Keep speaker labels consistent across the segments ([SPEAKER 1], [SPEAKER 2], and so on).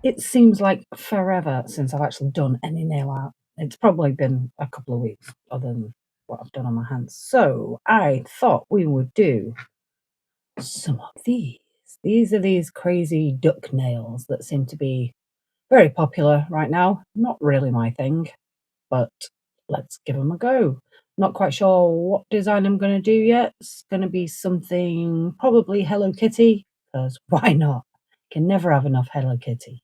[SPEAKER 1] It seems like forever since I've actually done any nail art. It's probably been a couple of weeks other than what I've done on my hands. So I thought we would do some of these. These are these crazy duck nails that seem to be very popular right now. Not really my thing, but let's give them a go. Not quite sure what design I'm going to do yet. It's going to be something probably Hello Kitty, because why not? Can never have enough Hello Kitty.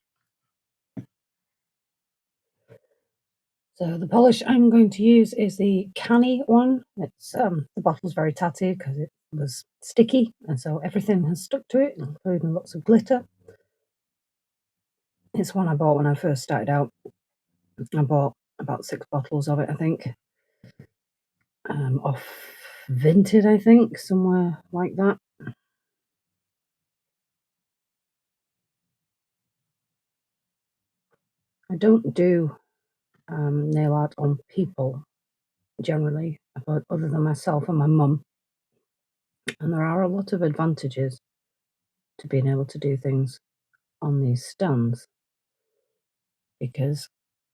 [SPEAKER 1] So the polish I'm going to use is the Canny one. It's the bottle's very tatty because it was sticky, and so everything has stuck to it, including lots of glitter. It's one I bought when I first started out. I bought about 6 bottles of it, I think, off Vinted, I think, somewhere like that. I don't do nail art on people generally, but other than myself and my mum. And there are a lot of advantages to being able to do things on these stands because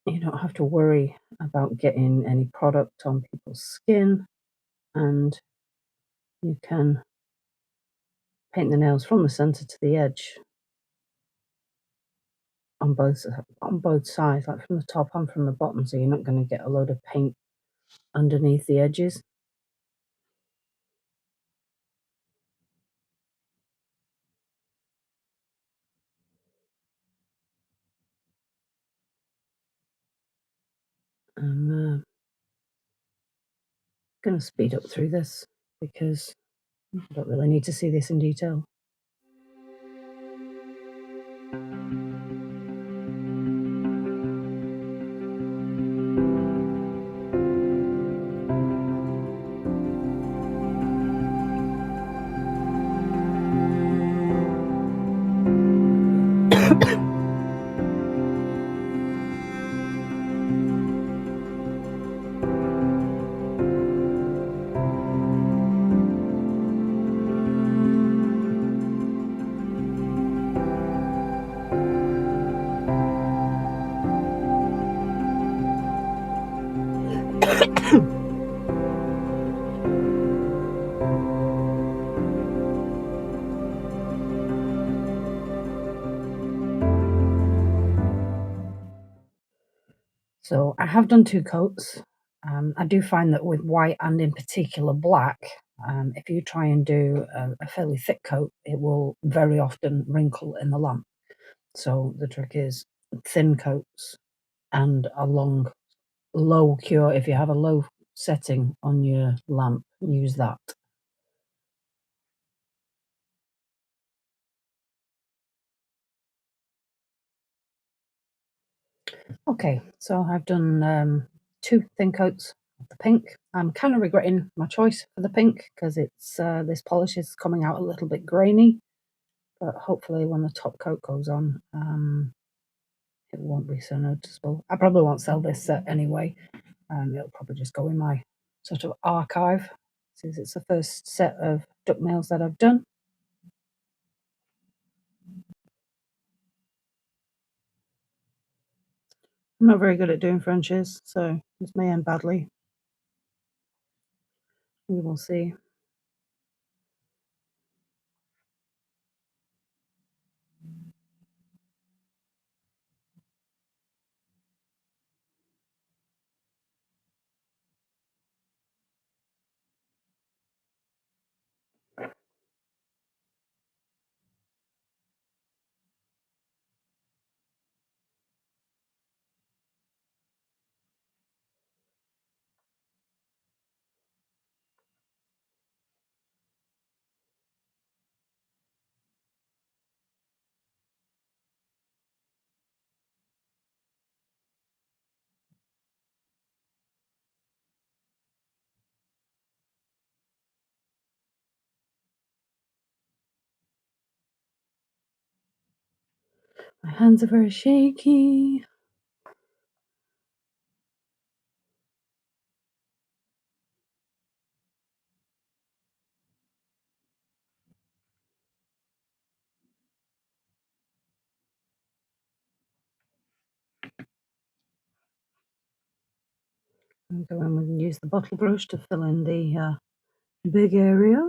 [SPEAKER 1] you don't have to worry about getting any product on people's skin, and you can paint the nails from the center to the edge on both sides, like from the top and from the bottom, so you're not going to get a load of paint underneath the edges. I'm going to speed up through this because I don't really need to see this in detail. So I have done 2 coats. I do find that with white and in particular black, if you try and do a fairly thick coat, it will very often wrinkle in the lamp. So the trick is thin coats and a low cure. If you have a low setting on your lamp, use that. Okay, so I've done 2 thin coats of the pink. I'm kind of regretting my choice for the pink because it's this polish is coming out a little bit grainy, but hopefully when the top coat goes on, it won't be so noticeable. I probably won't sell this set anyway. It'll probably just go in my sort of archive since it's the first set of duck nails that I've done. I'm not very good at doing Frenches, so this may end badly. We will see. My hands are very shaky. And go in and use the bottle brush to fill in the big area.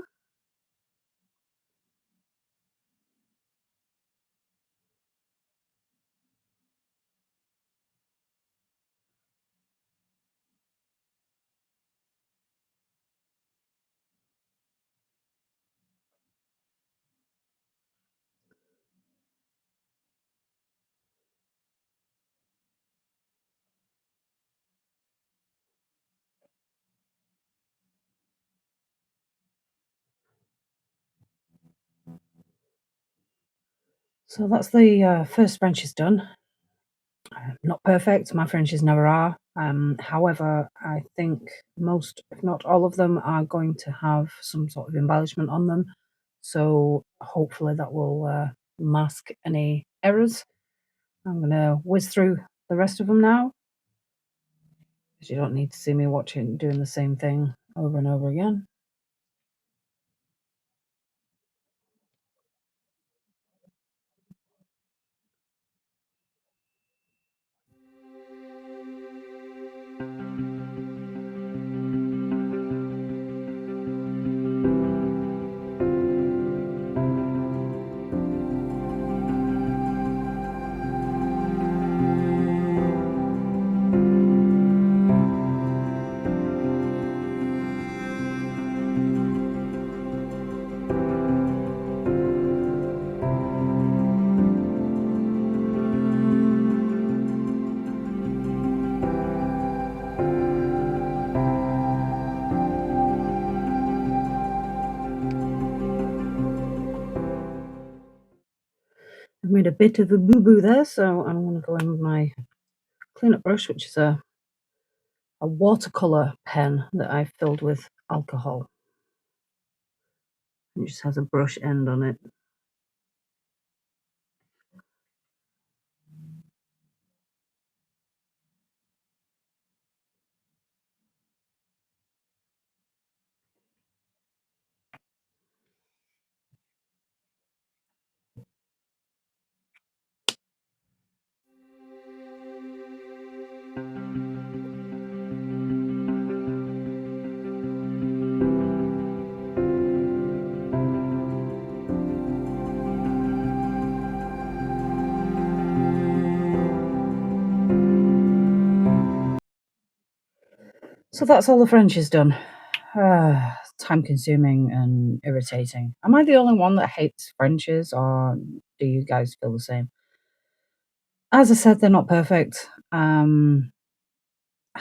[SPEAKER 1] So that's the first Frenches done. Not perfect, my Frenches never are. However, I think most, if not all of them, are going to have some sort of embellishment on them. So hopefully that will mask any errors. I'm going to whiz through the rest of them now, because you don't need to see me doing the same thing over and over again. I've made a bit of a boo-boo there, so I'm going to go in with my cleanup brush, which is a watercolour pen that I filled with alcohol. It just has a brush end on it. So that's all the Frenches done. Time consuming and irritating. Am I the only one that hates Frenches, or do you guys feel the same? As I said, they're not perfect. I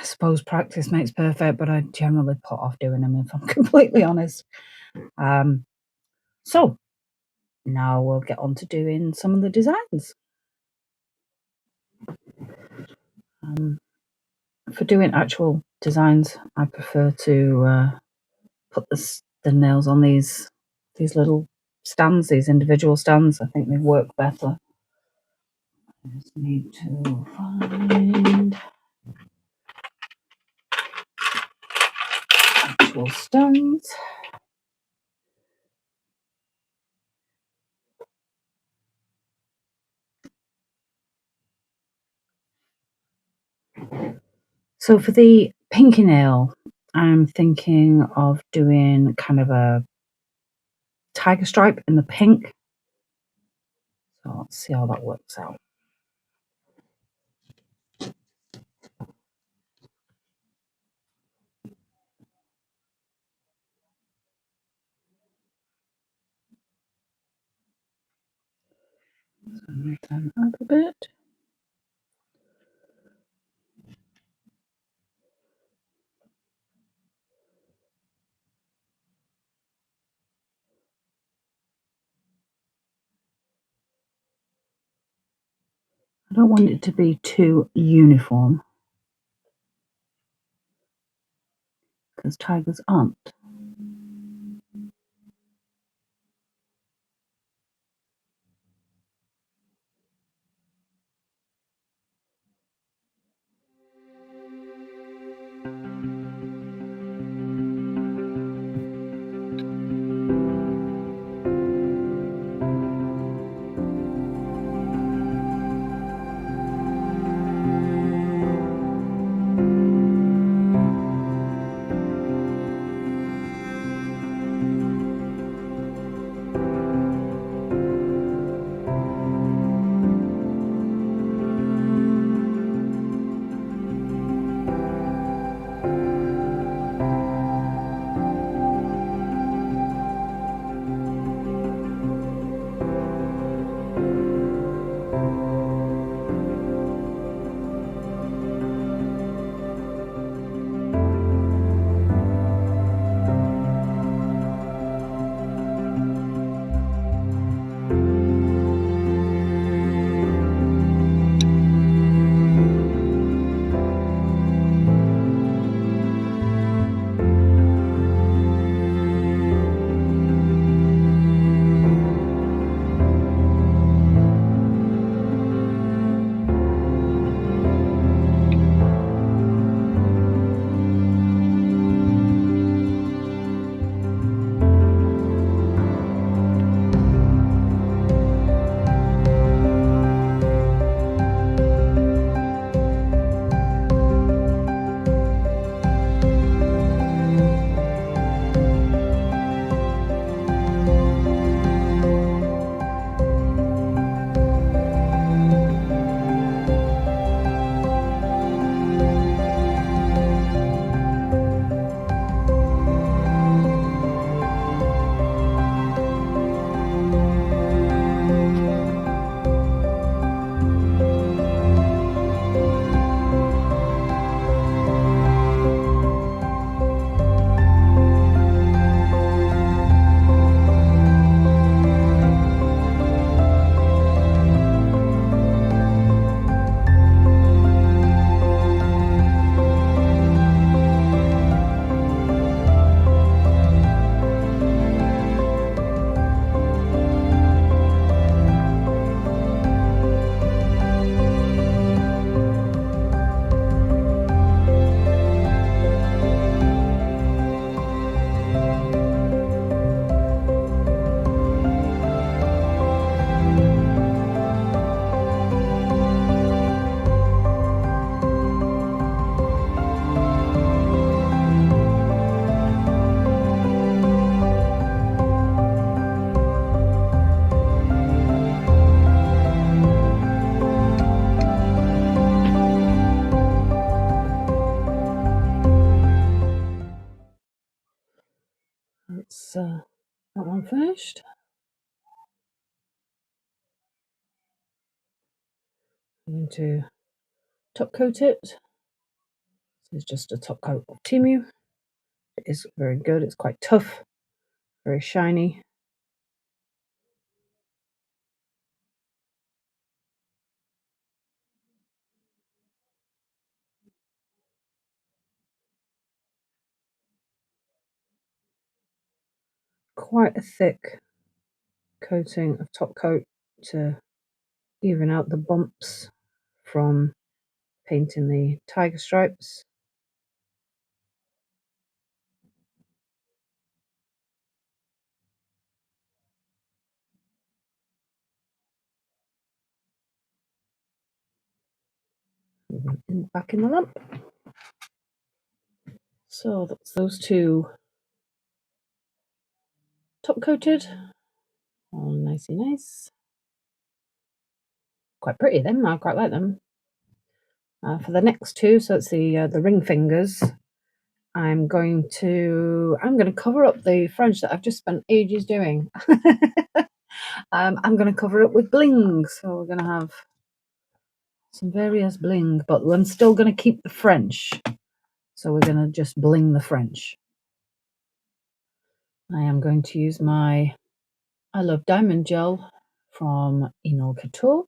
[SPEAKER 1] suppose practice makes perfect, but I generally put off doing them if I'm completely honest. So now we'll get on to doing some of the designs. For doing actual designs, I prefer to put the nails on these little stands, these individual stands. I think they work better. I just need to find actual stands. So for the pinky nail, I'm thinking of doing kind of a tiger stripe in the pink. So let's see how that works out. So move them up a bit. I don't want it to be too uniform, because tigers aren't. I'm finished. I'm going to top coat it. This is just a top coat of Temu. It is very good. It's quite tough, very shiny. Quite a thick coating of top coat to even out the bumps from painting the tiger stripes. Back in the lamp. So that's those two top coated. All nicey nice. Quite pretty them. I quite like them. For the next two, so it's the ring fingers. I'm going to cover up the French that I've just spent ages doing. I'm going to cover it with bling. So we're going to have some various bling, but I'm still going to keep the French. So we're going to just bling the French. I am going to use my I Love Diamond gel from Inal Couture.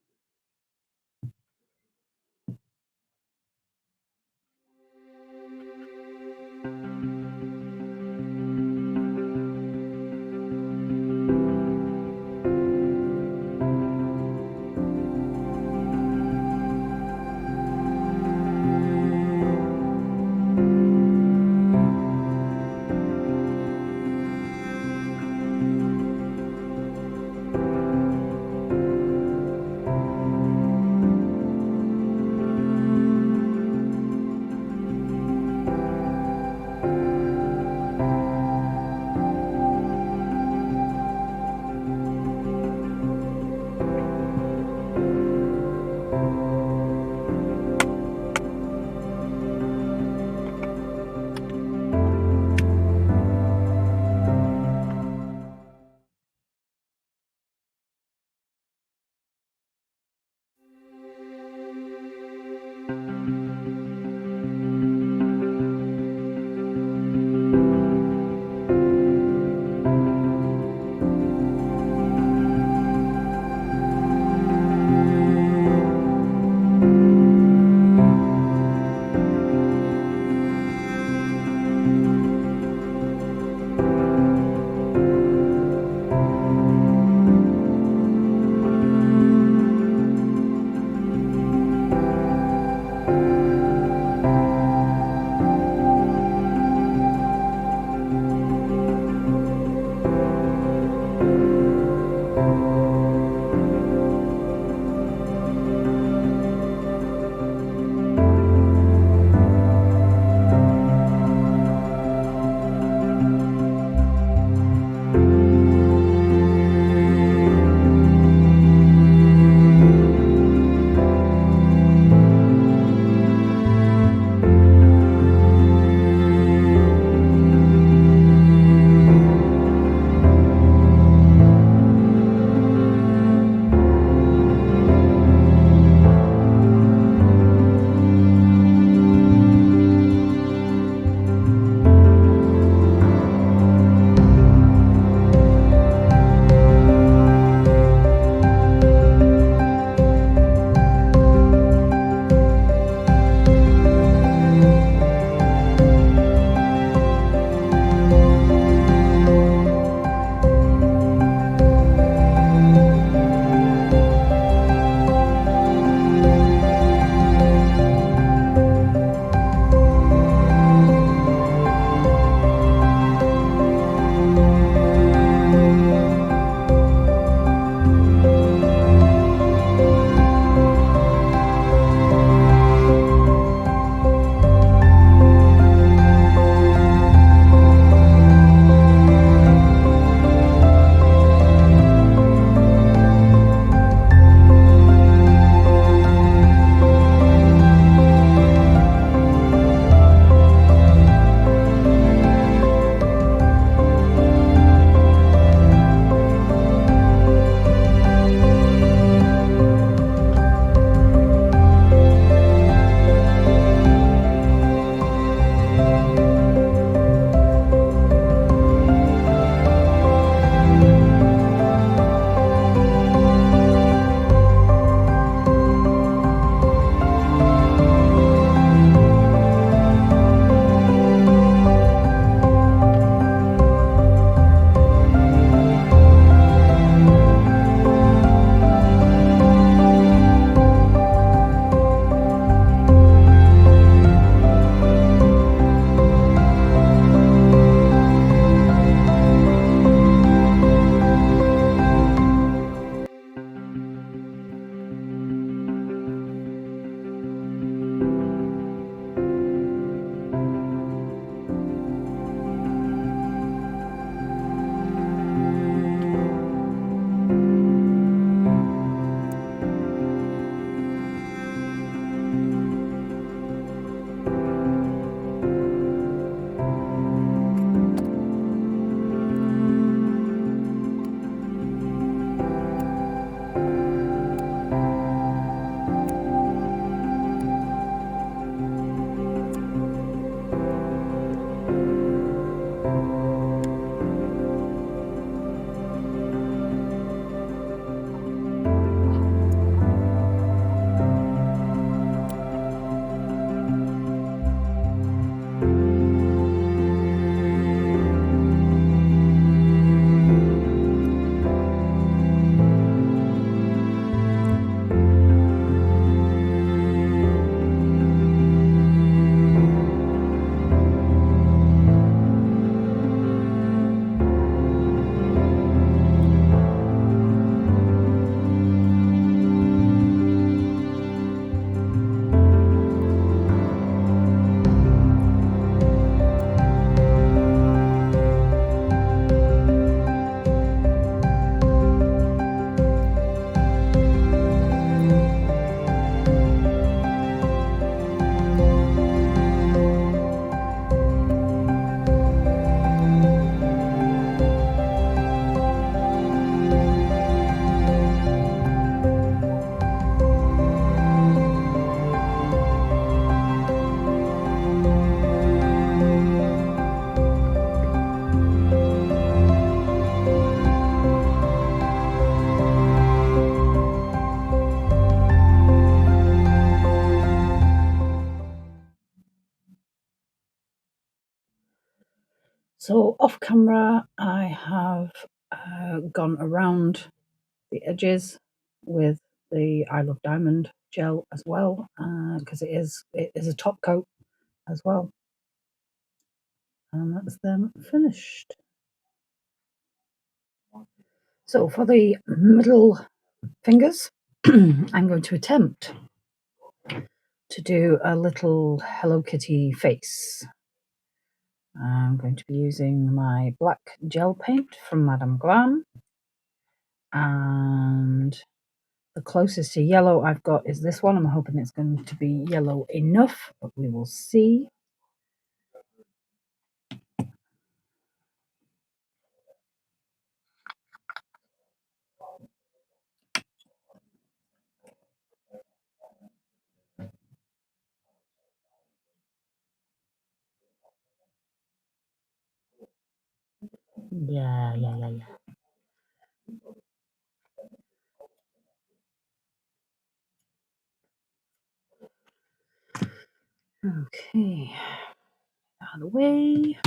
[SPEAKER 1] So off camera, I have gone around the edges with the I Love Diamond gel as well, because it is a top coat as well, and that's them finished. So for the middle fingers, I'm going to attempt to do a little Hello Kitty face. I'm going to be using my black gel paint from Madame Glam, and the closest to yellow I've got is this one. I'm hoping it's going to be yellow enough, but we will see. Yeah. Okay, out of the way.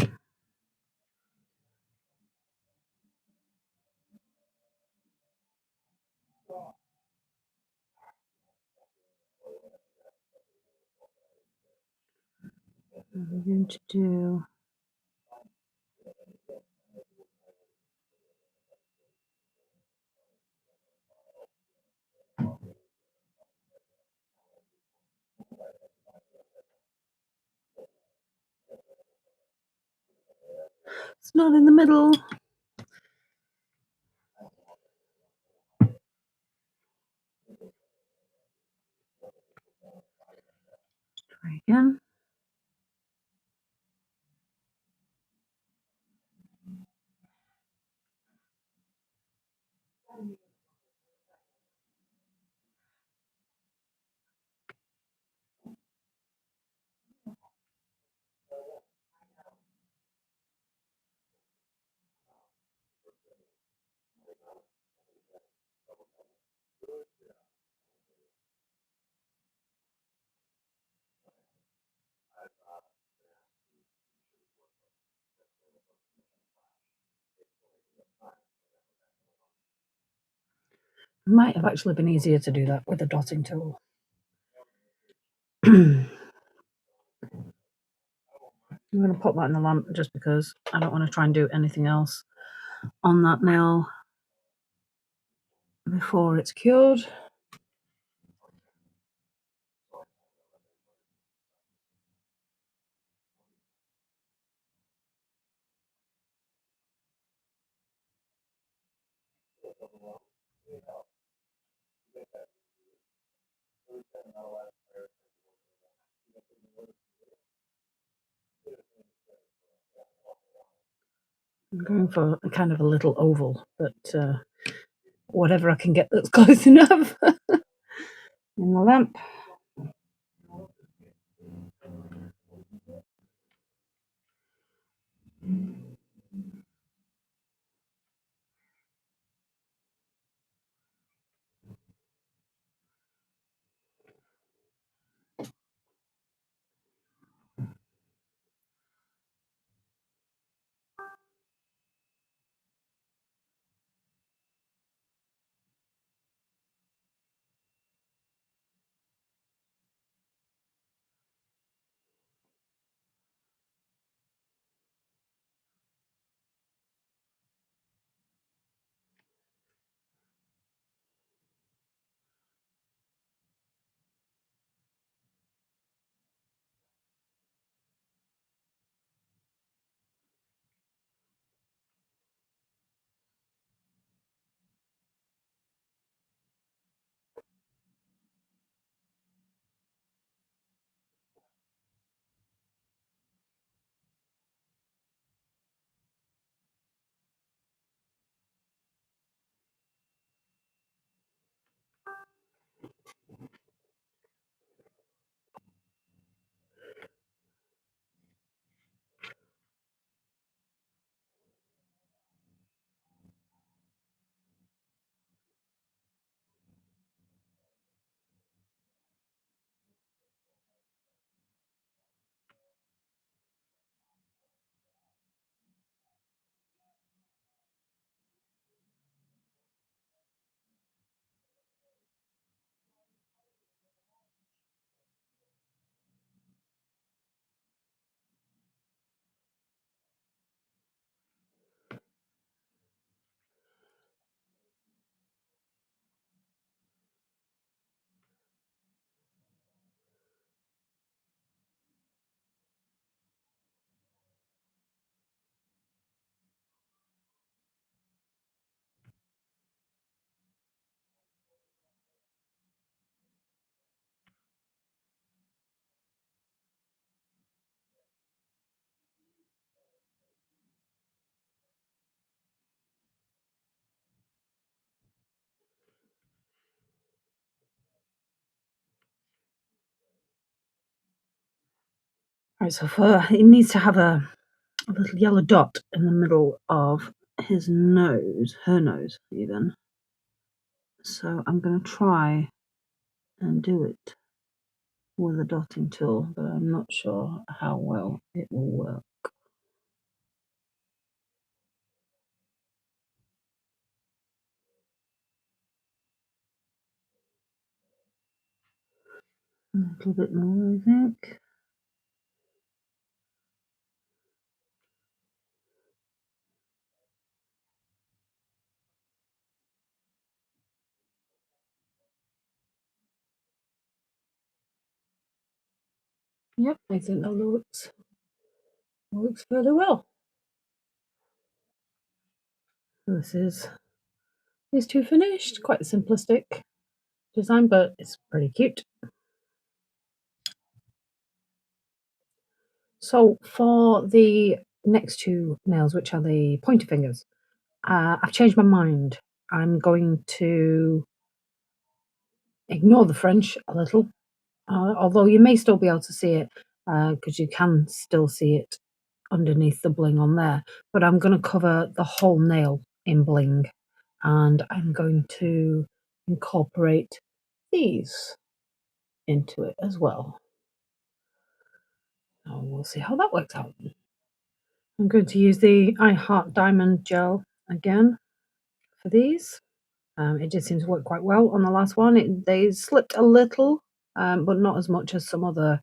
[SPEAKER 1] We're going to do it's not in the middle. Try again. It might have actually been easier to do that with a dotting tool. I'm going to pop that in the lamp just because I don't want to try and do anything else on that nail before it's cured. I'm going for a kind of a little oval, but whatever I can get that's close enough in the lamp. Right, so it needs to have a little yellow dot in the middle of his nose, her nose even. So I'm going to try and do it with a dotting tool, but I'm not sure how well it will work. A little bit more, I think. Yep, I think that works fairly well. This is these two finished. Quite a simplistic design, but it's pretty cute. So for the next two nails, which are the pointer fingers, I've changed my mind. I'm going to ignore the French a little, although you may still be able to see it because you can still see it underneath the bling on there. But I'm going to cover the whole nail in bling, and I'm going to incorporate these into it as well. And we'll see how that works out. I'm going to use the I Heart Diamond gel again for these. It did seem to work quite well on the last one. They slipped a little, but not as much as some other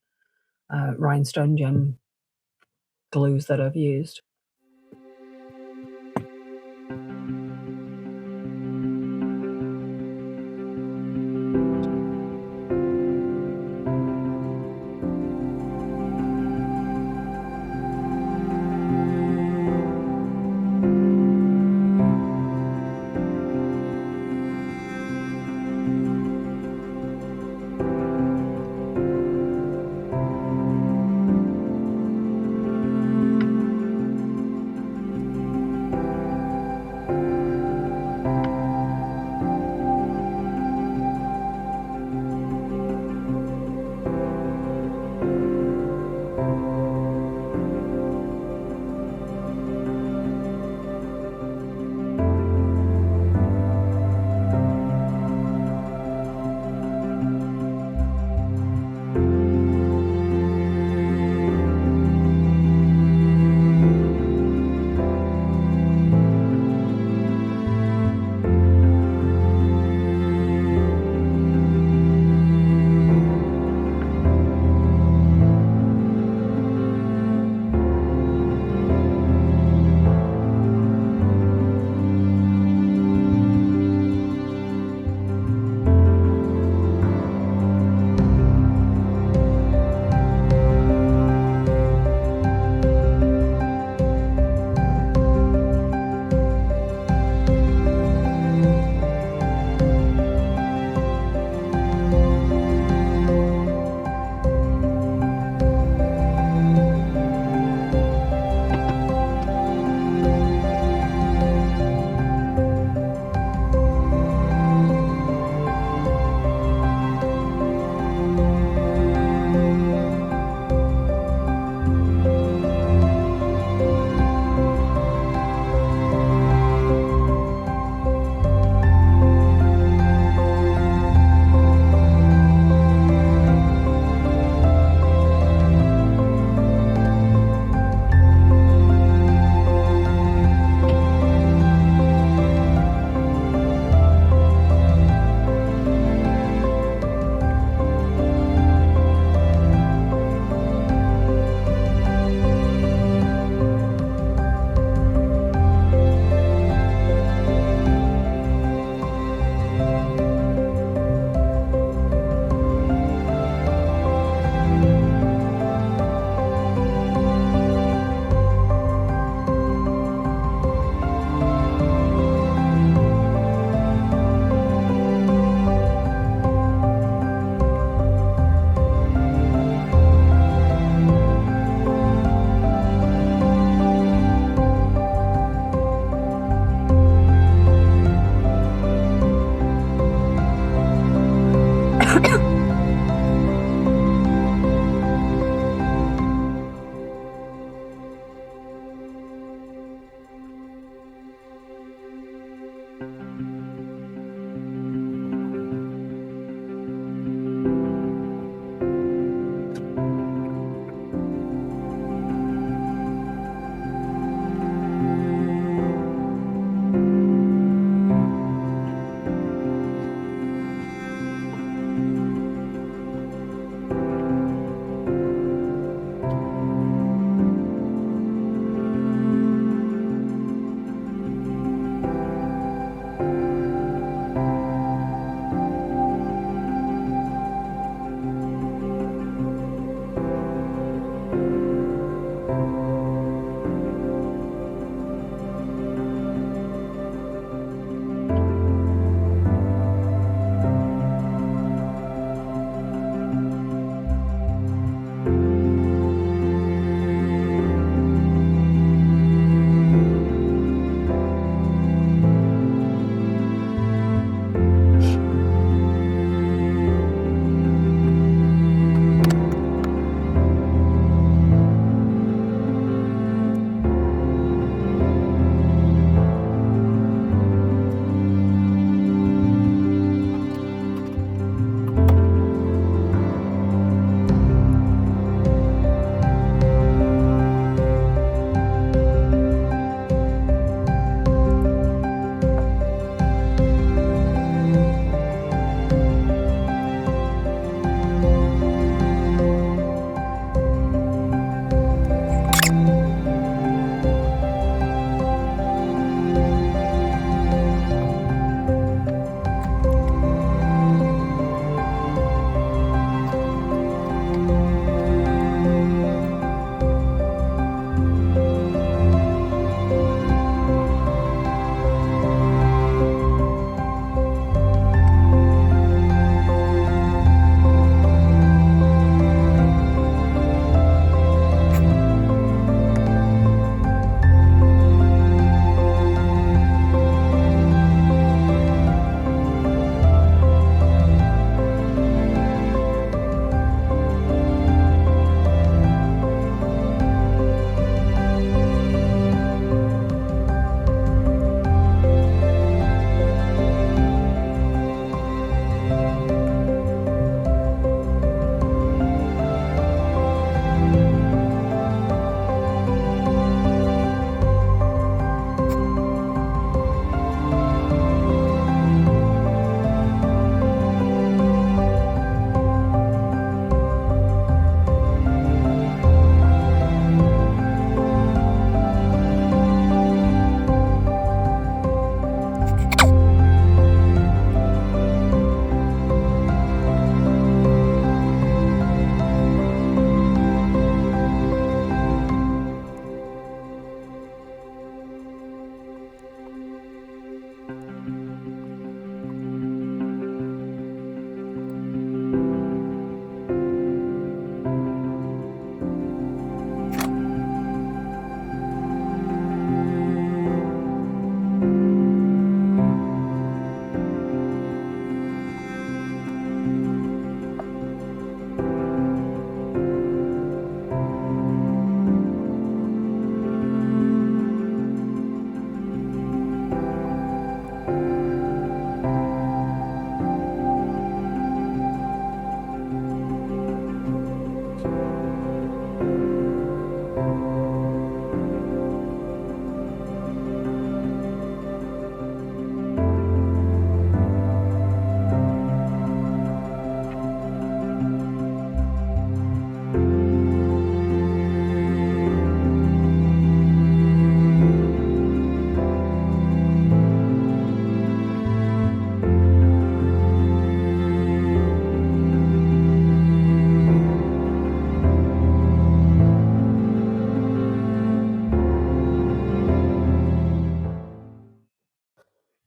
[SPEAKER 1] rhinestone gem glues that I've used.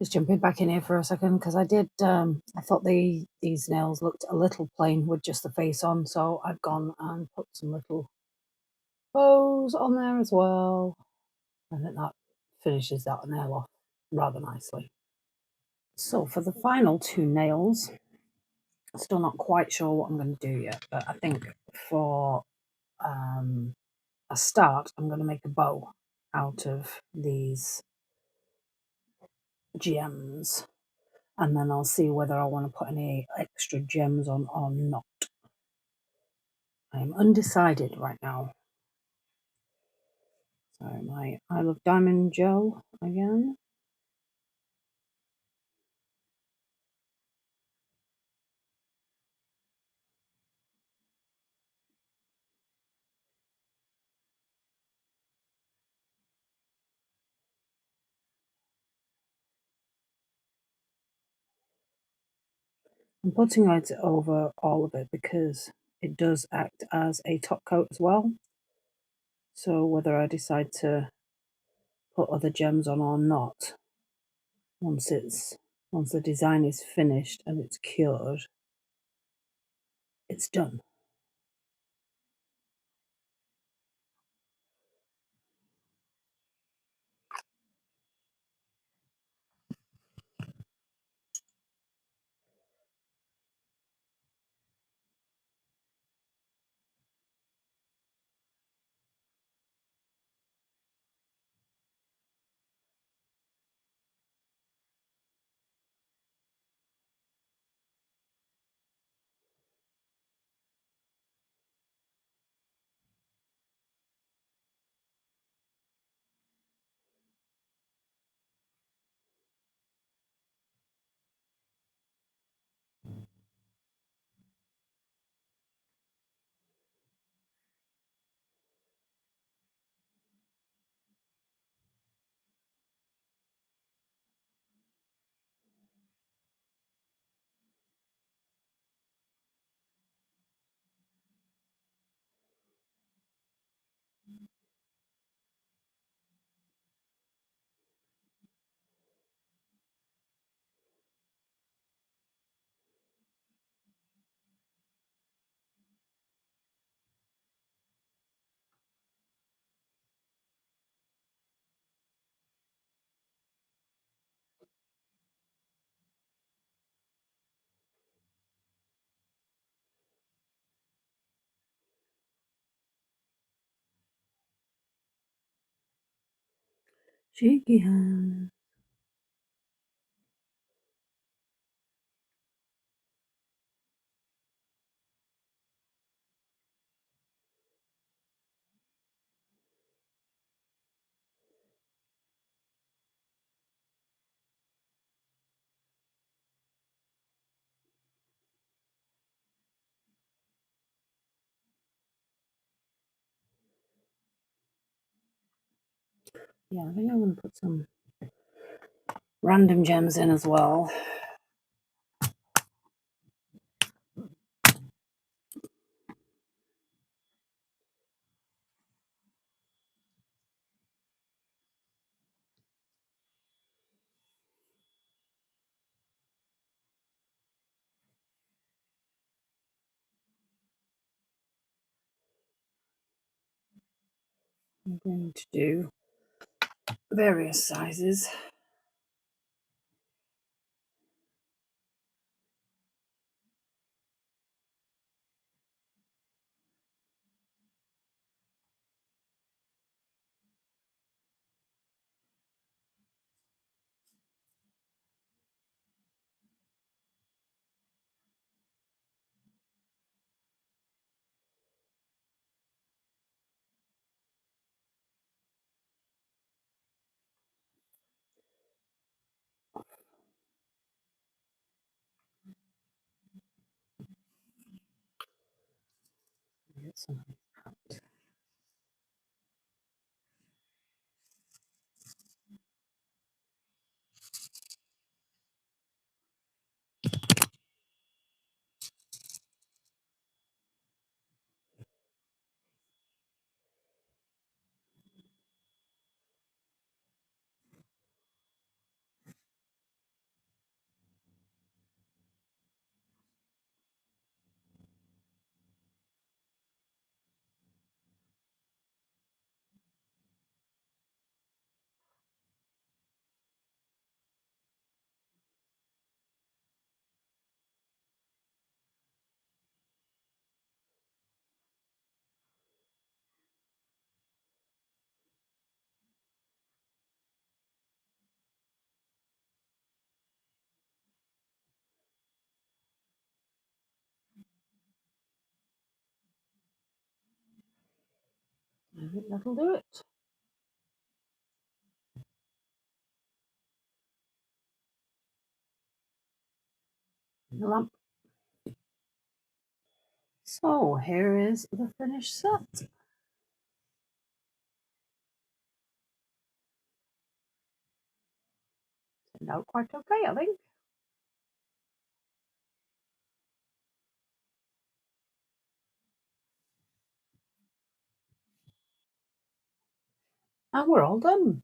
[SPEAKER 1] Just jumping back in here for a second because I did. I thought these nails looked a little plain with just the face on, so I've gone and put some little bows on there as well. I think that finishes that nail off rather nicely. So for the final two nails, still not quite sure what I'm going to do yet, but I think for a start, I'm going to make a bow out of these gems, and then I'll see whether I want to put any extra gems on or not. I am undecided right now. So my Isle of Diamond gel again. I'm putting it over all of it because it does act as a top coat as well. So whether I decide to put other gems on or not, once the design is finished and it's cured, it's done. Shaky hand. Yeah, I think I'm going to put some random gems in as well. I'm going to do various sizes. Get some out. I think that'll do it. The lamp. So here is the finished set. Turned out quite okay, I think. And we're all done.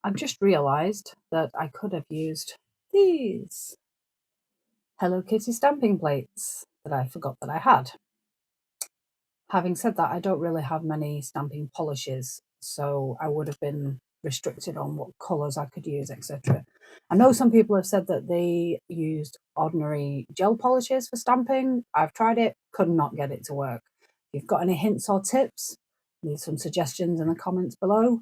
[SPEAKER 1] I've just realised that I could have used these Hello Kitty stamping plates that I forgot that I had. Having said that, I don't really have many stamping polishes, so I would have been restricted on what colours I could use, etc. I know some people have said that they used ordinary gel polishes for stamping. I've tried it, could not get it to work. If you've got any hints or tips, leave some suggestions in the comments below.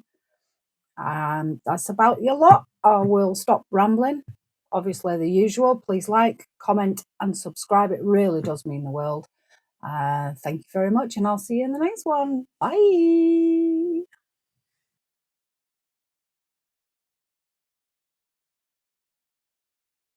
[SPEAKER 1] And that's about your lot. I will stop rambling. Obviously, the usual. Please like, comment, and subscribe. It really does mean the world. Thank you very much, and I'll see you in the next one. Bye.